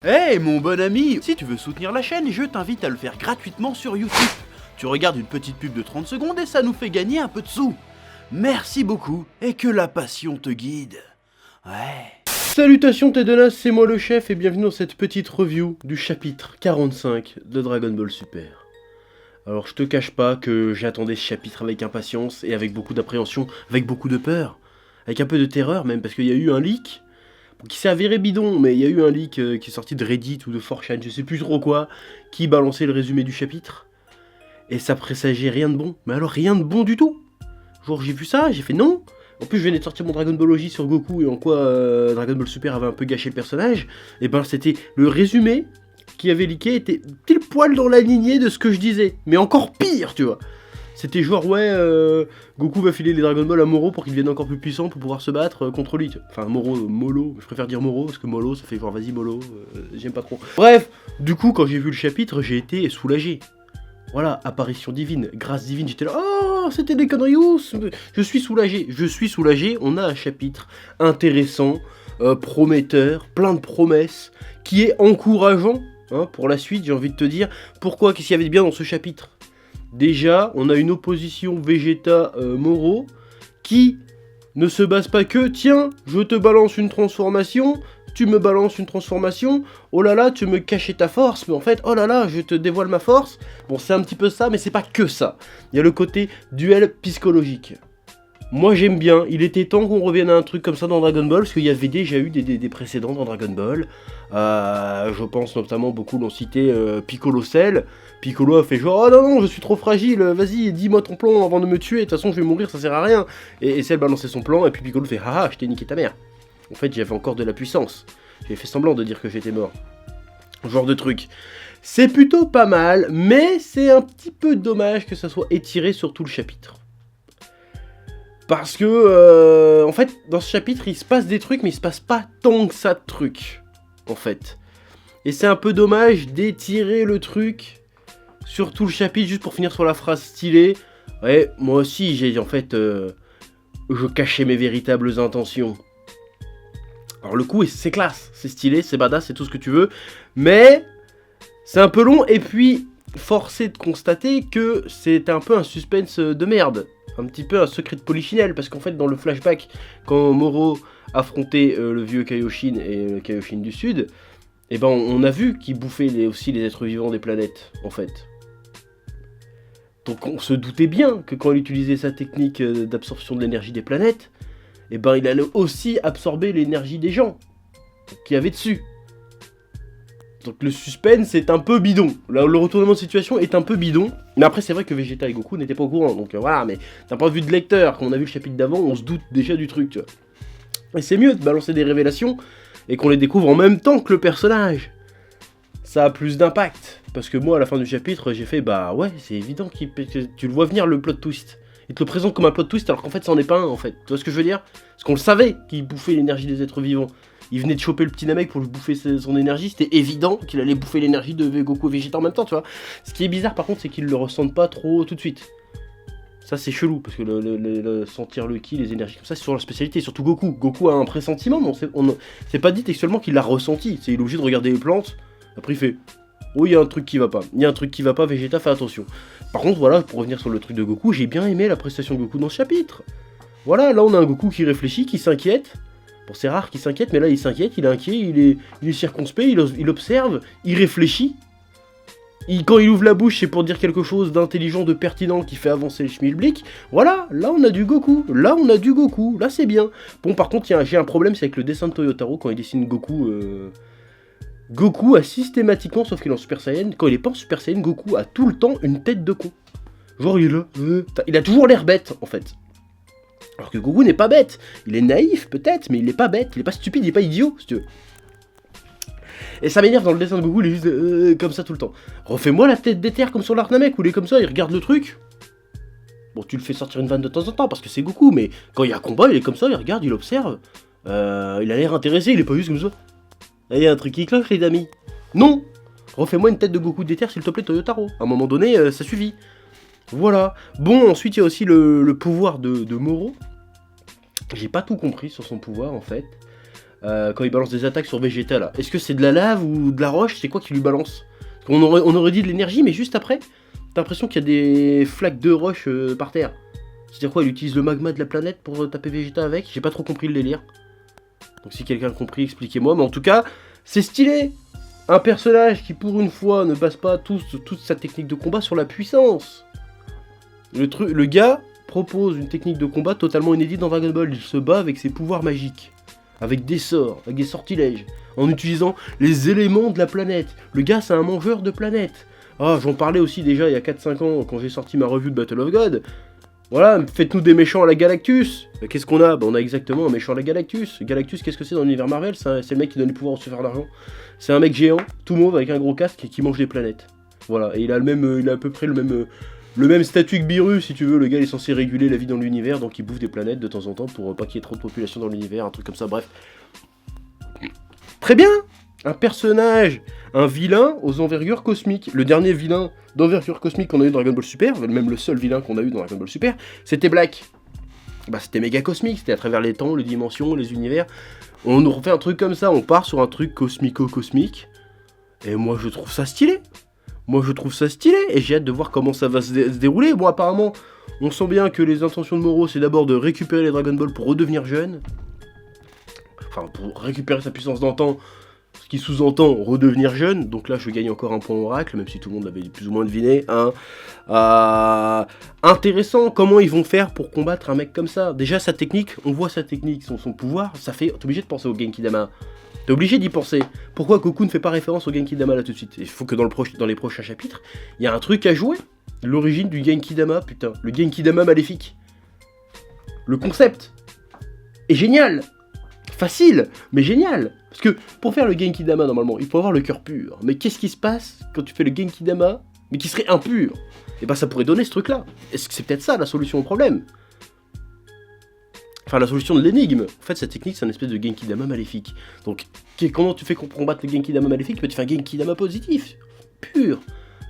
Hey mon bon ami, si tu veux soutenir la chaîne, je t'invite à le faire gratuitement sur YouTube. Tu regardes une petite pub de 30 secondes et ça nous fait gagner un peu de sous. Merci beaucoup et que la passion te guide. Ouais. Salutations Tedenas, c'est moi le chef et bienvenue dans cette petite review du chapitre 45 de Dragon Ball Super. Alors je te cache pas que j'attendais ce chapitre avec impatience et avec beaucoup d'appréhension, avec beaucoup de peur, avec un peu de terreur même parce qu'il y a eu un leak qui s'est avéré bidon, mais il y a eu un leak qui est sorti de Reddit ou de 4chan, je sais plus trop quoi, qui balançait le résumé du chapitre. Et ça présageait rien de bon, mais alors rien de bon du tout. Genre j'ai vu ça, j'ai fait non. En plus je venais de sortir mon Dragon Ball Logi sur Goku et en quoi Dragon Ball Super avait un peu gâché le personnage. Et ben c'était le résumé qui avait leaké, était pile poil dans la lignée de ce que je disais, mais encore pire tu vois. C'était genre ouais, Goku va filer les Dragon Ball à Moro pour qu'il devienne encore plus puissant pour pouvoir se battre contre lui. Enfin Molo, je préfère dire Moro parce que Molo ça fait genre vas-y Molo, j'aime pas trop. Bref, du coup quand j'ai vu le chapitre j'ai été soulagé. Voilà, apparition divine, grâce divine, j'étais là, oh c'était des conneries, je suis soulagé, on a un chapitre intéressant, prometteur, plein de promesses, qui est encourageant hein, pour la suite, j'ai envie de te dire. Pourquoi, qu'est-ce qu'il y avait de bien dans ce chapitre ? Déjà, on a une opposition Vegeta-Moro qui ne se base pas que, tiens, je te balance une transformation, tu me balances une transformation, oh là là, tu me cachais ta force, mais en fait, oh là là, je te dévoile ma force. Bon, c'est un petit peu ça, mais c'est pas que ça. Il y a le côté duel psychologique. Moi j'aime bien, il était temps qu'on revienne à un truc comme ça dans Dragon Ball, parce qu'il y avait déjà eu des précédents dans Dragon Ball. Je pense notamment, beaucoup l'ont cité, Piccolo Cell. Piccolo a fait genre, oh non non, je suis trop fragile, vas-y, dis-moi ton plan avant de me tuer, de toute façon je vais mourir, ça sert à rien. Et Cell balançait son plan, et puis Piccolo fait, haha, je t'ai niqué ta mère. En fait j'avais encore de la puissance, j'avais fait semblant de dire que j'étais mort. Genre de truc. C'est plutôt pas mal, mais c'est un petit peu dommage que ça soit étiré sur tout le chapitre. Parce que, en fait, dans ce chapitre, il se passe des trucs, mais il se passe pas tant que ça de trucs, en fait. Et c'est un peu dommage d'étirer le truc sur tout le chapitre, juste pour finir sur la phrase stylée. Ouais, moi aussi, j'ai, en fait, je cachais mes véritables intentions. Alors le coup, c'est classe, c'est stylé, c'est badass, c'est tout ce que tu veux, mais c'est un peu long, et puis, forcé de constater que c'est un peu un suspense de merde. Un petit peu un secret de polichinelle, parce qu'en fait dans le flashback, quand Moro affrontait le vieux Kaioshin et le Kaioshin du Sud, et ben on a vu qu'il bouffait aussi les êtres vivants des planètes, en fait. Donc on se doutait bien que quand il utilisait sa technique d'absorption de l'énergie des planètes, et ben il allait aussi absorber l'énergie des gens qu'il y avait dessus. Donc le suspense est un peu bidon, le retournement de situation est un peu bidon, mais après c'est vrai que Vegeta et Goku n'étaient pas au courant, donc voilà, mais d'un point de vue de lecteur, quand on a vu le chapitre d'avant, on se doute déjà du truc, tu vois. Et c'est mieux de balancer des révélations, et qu'on les découvre en même temps que le personnage. Ça a plus d'impact, parce que moi à la fin du chapitre, j'ai fait, bah ouais, c'est évident que tu le vois venir le plot twist. Il te le présente comme un plot twist alors qu'en fait ça en est pas un, en fait, tu vois ce que je veux dire? Parce qu'on le savait qu'il bouffait l'énergie des êtres vivants. Il venait de choper le petit Namek pour lui bouffer son énergie, c'était évident qu'il allait bouffer l'énergie de Goku et Vegeta en même temps, tu vois. Ce qui est bizarre par contre, c'est qu'ils le ressentent pas trop tout de suite. Ça c'est chelou, parce que le sentir le ki, les énergies comme ça, c'est sur la spécialité, surtout Goku. Goku a un pressentiment, mais c'est pas dit textuellement qu'il l'a ressenti, il est obligé de regarder les plantes, après il fait « Oh, il y a un truc qui va pas, Vegeta, fais attention ». Par contre, voilà, pour revenir sur le truc de Goku, j'ai bien aimé la prestation de Goku dans ce chapitre. Voilà, là on a un Goku qui réfléchit, qui s'inquiète. Bon, c'est rare qu'il s'inquiète, mais là il s'inquiète, il est inquiet, il est circonspect, il observe, il réfléchit. Quand il ouvre la bouche, c'est pour dire quelque chose d'intelligent, de pertinent, qui fait avancer le schmilblick. Voilà, là on a du Goku, là c'est bien. Bon, par contre, j'ai un problème, c'est avec le dessin de Toyotaro, quand il dessine Goku... Goku a systématiquement, sauf qu'il est en Super Saiyan, quand il est pas en Super Saiyan, Goku a tout le temps une tête de con. Genre il est là, il a toujours l'air bête, en fait. Alors que Goku n'est pas bête, il est naïf peut-être, mais il est pas bête, il est pas stupide, il est pas idiot, si tu veux. Et ça m'énerve dans le dessin de Goku, il est juste comme ça tout le temps. Refais-moi la tête d'éther comme sur l'arc Namek, où il est comme ça, il regarde le truc. Bon, tu le fais sortir une vanne de temps en temps, parce que c'est Goku, mais quand il y a un combat, il est comme ça, il regarde, il observe. Il a l'air intéressé, il est pas juste comme ça. Il y a un truc qui cloche, les amis. Non. Refais-moi une tête de Goku d'éther, s'il te plaît, Toyotaro. À un moment donné, ça suffit. Voilà. Bon, ensuite, il y a aussi le pouvoir de Moro. J'ai pas tout compris sur son pouvoir, en fait. quand il balance des attaques sur Vegeta là. Est-ce que c'est de la lave ou de la roche? C'est quoi qui lui balance? Parce on aurait dit de l'énergie, mais juste après, t'as l'impression qu'il y a des flaques de roche par terre. C'est-à-dire quoi, il utilise le magma de la planète pour taper Vegeta avec? J'ai pas trop compris le délire. Donc si quelqu'un a compris, expliquez-moi. Mais en tout cas, c'est stylé. Un personnage qui pour une fois ne base pas toute sa technique de combat sur la puissance. Le gars propose une technique de combat totalement inédite dans Dragon Ball. Il se bat avec ses pouvoirs magiques, avec des sorts, avec des sortilèges, en utilisant les éléments de la planète. Le gars, c'est un mangeur de planètes. Ah, j'en parlais aussi déjà il y a 4-5 ans quand j'ai sorti ma revue de Battle of God. Voilà, faites-nous des méchants à la Galactus. Qu'est-ce qu'on a? On a exactement un méchant à la Galactus. Galactus, qu'est-ce que c'est dans l'univers Marvel? C'est le mec qui donne les pouvoirs au super d'argent. C'est un mec géant, tout mauve, avec un gros casque et qui mange des planètes. Voilà, et il a à peu près le même statut que Beerus, si tu veux. Le gars il est censé réguler la vie dans l'univers, donc il bouffe des planètes de temps en temps pour pas qu'il y ait trop de population dans l'univers, un truc comme ça, bref. Très bien. Un personnage, un vilain aux envergures cosmiques. Le dernier vilain d'envergure cosmique qu'on a eu dans Dragon Ball Super, même le seul vilain qu'on a eu dans Dragon Ball Super, c'était Black. Bah c'était méga cosmique, c'était à travers les temps, les dimensions, les univers. On nous refait un truc comme ça, on part sur un truc cosmico-cosmique. Et moi je trouve ça stylé. Et j'ai hâte de voir comment ça va se dérouler. Bon apparemment, on sent bien que les intentions de Moro, c'est d'abord de récupérer les Dragon Ball pour redevenir jeune. Enfin, pour récupérer sa puissance d'antan. Ce qui sous-entend redevenir jeune, donc là je gagne encore un point oracle, même si tout le monde l'avait plus ou moins deviné. Intéressant, comment ils vont faire pour combattre un mec comme ça? Déjà sa technique, on voit sa technique, son pouvoir, ça fait... T'es obligé de penser au Genki Dama. T'es obligé d'y penser. Pourquoi Goku ne fait pas référence au Genki Dama là tout de suite? Il faut que dans les prochains chapitres, il y a un truc à jouer. L'origine du Genki Dama, putain. Le Genki Dama maléfique. Le concept est génial. Facile, mais génial. Parce que pour faire le Genki Dama, normalement, il faut avoir le cœur pur. Mais qu'est-ce qui se passe quand tu fais le Genki Dama, mais qui serait impur? Et bah ça pourrait donner ce truc-là. Est-ce que c'est peut-être ça la solution au problème? Enfin, la solution de l'énigme. En fait, cette technique, c'est un espèce de Genki Dama maléfique. Donc, comment tu fais combattre le Genki Dama maléfique? Tu fais un Genki Dama positif, pur.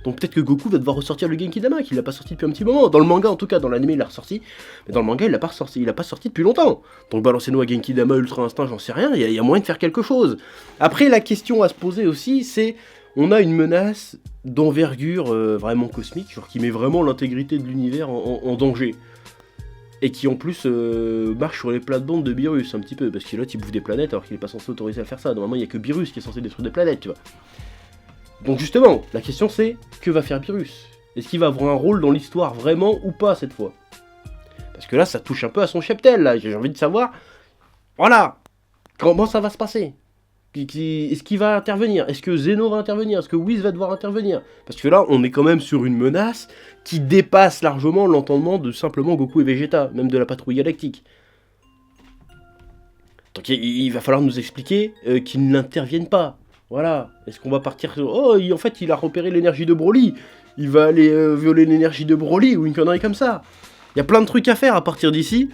Donc peut-être que Goku va devoir ressortir le Genki Dama, qu'il l'a pas sorti depuis un petit moment. Dans le manga, en tout cas, dans l'anime, il l'a ressorti. Mais dans le manga, il l'a pas sorti depuis longtemps. Donc balancez-nous à Genki Dama, Ultra Instinct, j'en sais rien. Il y a moyen de faire quelque chose. Après, la question à se poser aussi, c'est... On a une menace d'envergure vraiment cosmique, genre qui met vraiment l'intégrité de l'univers en danger. Et qui en plus marche sur les plates-bandes de Beerus un petit peu, parce que l'autre il bouffe des planètes alors qu'il est pas censé autoriser à faire ça. Normalement il y a que Beerus qui est censé détruire des planètes, tu vois. Donc justement, la question c'est, que va faire Beerus? Est-ce qu'il va avoir un rôle dans l'histoire vraiment ou pas cette fois? Parce que là ça touche un peu à son cheptel, là, j'ai envie de savoir, voilà, comment ça va se passer? Est-ce qu'il va intervenir? Est-ce que Zeno va intervenir? Est-ce que Whis va devoir intervenir? Parce que là, on est quand même sur une menace qui dépasse largement l'entendement de simplement Goku et Vegeta, même de la patrouille galactique. Donc il va falloir nous expliquer qu'ils n'interviennent pas. Voilà. Est-ce qu'on va partir sur... Oh, en fait, il a repéré l'énergie de Broly. Il va aller violer l'énergie de Broly ou une connerie comme ça. Il y a plein de trucs à faire à partir d'ici.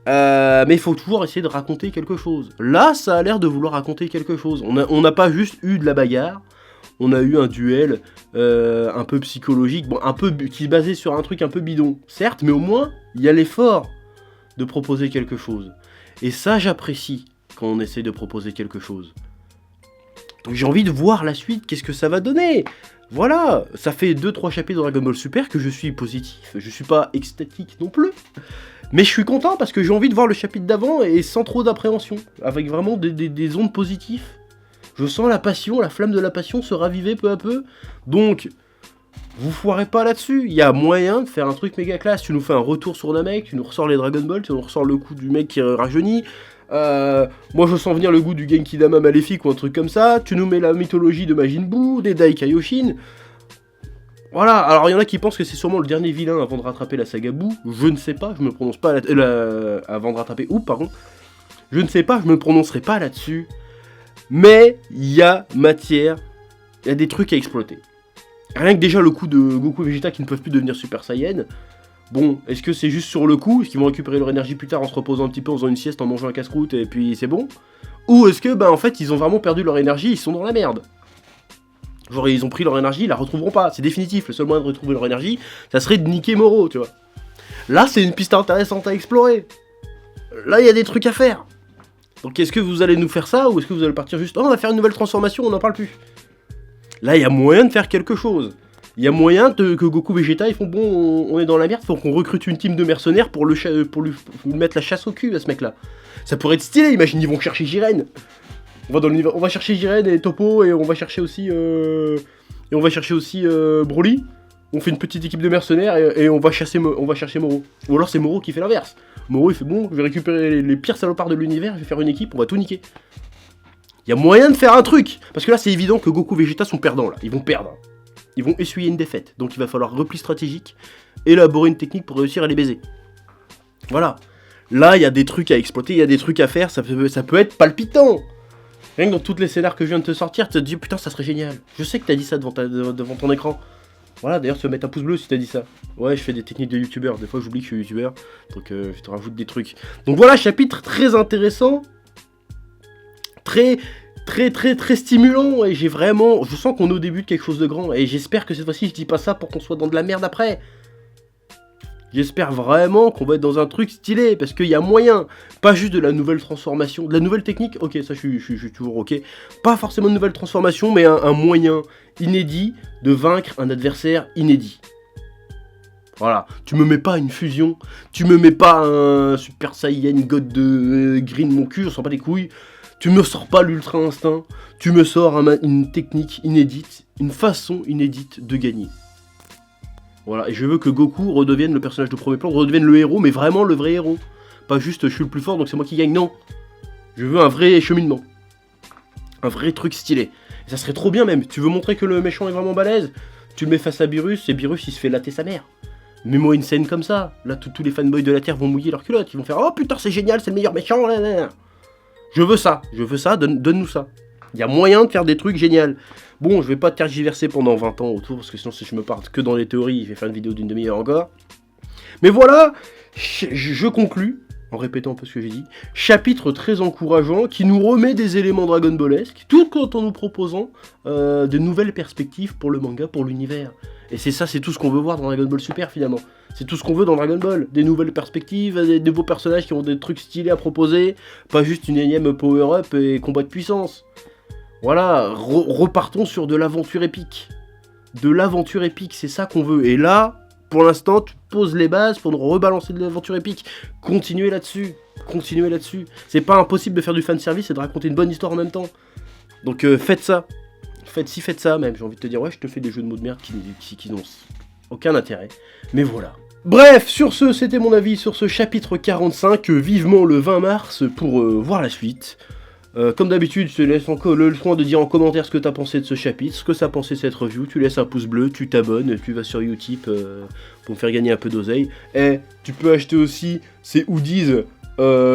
Mais il faut toujours essayer de raconter quelque chose. Là, ça a l'air de vouloir raconter quelque chose. On n'a pas juste eu de la bagarre. On a eu un duel un peu psychologique, bon, un peu qui est basé sur un truc un peu bidon. Certes, mais au moins, il y a l'effort de proposer quelque chose. Et ça, j'apprécie quand on essaie de proposer quelque chose. Donc j'ai envie de voir la suite, qu'est-ce que ça va donner. Voilà, ça fait 2-3 chapitres de Dragon Ball Super que je suis positif. Je suis pas extatique non plus. Mais je suis content parce que j'ai envie de voir le chapitre d'avant et sans trop d'appréhension. Avec vraiment des ondes positives. Je sens la passion, la flamme de la passion se raviver peu à peu. Donc, vous foirez pas là-dessus. Il y a moyen de faire un truc méga classe. Tu nous fais un retour sur Namek, tu nous ressors les Dragon Ball, tu nous ressors le coup du mec qui rajeunit. Moi je sens venir le goût du Genki Dama maléfique ou un truc comme ça. Tu nous mets la mythologie de Majin Buu, des Dai Kaioshin. Voilà, alors il y en a qui pensent que c'est sûrement le dernier vilain avant de rattraper la saga Buu. Je ne sais pas, je me prononce pas avant de rattraper pardon. Je ne sais pas, je me prononcerai pas là-dessus. Mais il y a matière, il y a des trucs à exploiter. Rien que déjà le coup de Goku et Vegeta qui ne peuvent plus devenir Super Saiyan. Bon, est-ce que c'est juste sur le coup? Est-ce qu'ils vont récupérer leur énergie plus tard en se reposant un petit peu, en faisant une sieste, en mangeant un casse-croûte et puis c'est bon? Ou est-ce que, en fait, ils ont vraiment perdu leur énergie, ils sont dans la merde? Genre, ils ont pris leur énergie, ils la retrouveront pas, c'est définitif. Le seul moyen de retrouver leur énergie, ça serait de niquer Moro, tu vois. Là, c'est une piste intéressante à explorer. Là, il y a des trucs à faire. Donc est-ce que vous allez nous faire ça, ou est-ce que vous allez partir juste, oh, on va faire une nouvelle transformation, on n'en parle plus. Là, il y a moyen de faire quelque chose. Il y a moyen que Goku Vegeta, ils font bon, on est dans la merde, faut qu'on recrute une team de mercenaires pour lui mettre la chasse au cul à ce mec-là. Ça pourrait être stylé, imagine, ils vont chercher Jiren. On va chercher Jiren et Toppo, et on va chercher aussi Broly. On fait une petite équipe de mercenaires et on va chercher Moro. Ou alors c'est Moro qui fait l'inverse. Moro il fait bon, je vais récupérer les pires salopards de l'univers, je vais faire une équipe, on va tout niquer. Il y a moyen de faire un truc. Parce que là c'est évident que Goku Vegeta sont perdants là, ils vont perdre. Ils vont essuyer une défaite. Donc il va falloir repli stratégique, élaborer une technique pour réussir à les baiser. Voilà. Là il y a des trucs à exploiter, il y a des trucs à faire, ça peut être palpitant. Rien que dans toutes les scénars que je viens de te sortir, tu te dis putain ça serait génial. Je sais que t'as dit ça devant ton écran. Voilà, d'ailleurs tu vas mettre un pouce bleu si t'as dit ça. Ouais, je fais des techniques de youtubeur, des fois j'oublie que je suis youtubeur, donc je te rajoute des trucs. Donc voilà, chapitre très intéressant, très stimulant, et je sens qu'on est au début de quelque chose de grand, et j'espère que cette fois-ci je dis pas ça pour qu'on soit dans de la merde après. J'espère vraiment qu'on va être dans un truc stylé, parce qu'il y a moyen, pas juste de la nouvelle transformation, de la nouvelle technique, ok, ça je suis toujours ok, pas forcément de nouvelle transformation, mais un moyen inédit de vaincre un adversaire inédit. Voilà, tu me mets pas une fusion, tu me mets pas un Super Saiyan God de Green mon cul, on s'en bat les couilles, tu me sors pas l'Ultra Instinct, tu me sors une technique inédite, une façon inédite de gagner. Voilà, et je veux que Goku redevienne le personnage de premier plan, redevienne le héros, mais vraiment le vrai héros. Pas juste je suis le plus fort donc c'est moi qui gagne, non. Je veux un vrai cheminement. Un vrai truc stylé. Et ça serait trop bien même, tu veux montrer que le méchant est vraiment balèze, tu le mets face à Beerus, et Beerus il se fait latter sa mère. Mets-moi une scène comme ça, là tous les fanboys de la Terre vont mouiller leurs culottes, ils vont faire oh putain c'est génial, c'est le meilleur méchant, là, là. Je veux ça, donne-nous ça. Il y a moyen de faire des trucs géniaux. Bon, je vais pas tergiverser pendant 20 ans autour, parce que sinon si je me parle que dans les théories, je vais faire une vidéo d'une demi-heure encore. Mais voilà, je conclus, en répétant un peu ce que j'ai dit, chapitre très encourageant, qui nous remet des éléments Dragon Ballesques, tout en nous proposant de nouvelles perspectives pour le manga, pour l'univers. Et c'est ça, c'est tout ce qu'on veut voir dans Dragon Ball Super finalement. C'est tout ce qu'on veut dans Dragon Ball. Des nouvelles perspectives, des nouveaux personnages qui ont des trucs stylés à proposer, pas juste une énième power-up et combat de puissance. Voilà, repartons sur de l'aventure épique. De l'aventure épique, c'est ça qu'on veut. Et là, pour l'instant, tu poses les bases pour nous rebalancer de l'aventure épique. Continuez là-dessus. Continuez là-dessus. C'est pas impossible de faire du fanservice et de raconter une bonne histoire en même temps. Donc faites ça. Faites ça même. J'ai envie de te dire, ouais, je te fais des jeux de mots de merde qui n'ont aucun intérêt. Mais voilà. Bref, sur ce, c'était mon avis sur ce chapitre 45. Vivement le 20 mars pour voir la suite. Comme d'habitude, je te laisse le soin de dire en commentaire ce que t'as pensé de ce chapitre, ce que ça pensé de cette review, tu laisses un pouce bleu, tu t'abonnes, tu vas sur Utip pour me faire gagner un peu d'oseille. Et tu peux acheter aussi ces hoodies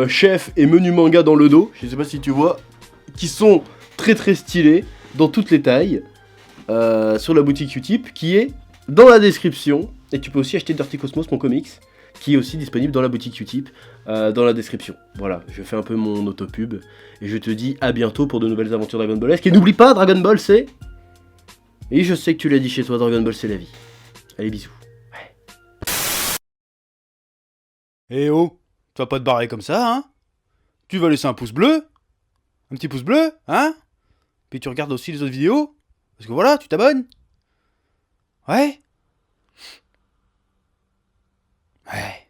chef et menu manga dans le dos, je sais pas si tu vois, qui sont très stylés, dans toutes les tailles, sur la boutique Utip, qui est dans la description. Et tu peux aussi acheter Dirty Cosmos, mon comics, qui est aussi disponible dans la boutique Utip, dans la description. Voilà, je fais un peu mon autopub, et je te dis à bientôt pour de nouvelles aventures Dragon Ballesques. Et n'oublie pas, Dragon Ball c'est... Et je sais que tu l'as dit chez toi, Dragon Ball c'est la vie. Allez, bisous. Ouais. Eh oh, tu vas pas te barrer comme ça, hein? Tu vas laisser un pouce bleu? Un petit pouce bleu, hein? Puis tu regardes aussi les autres vidéos? Parce que voilà, tu t'abonnes? Ouais? Ouais.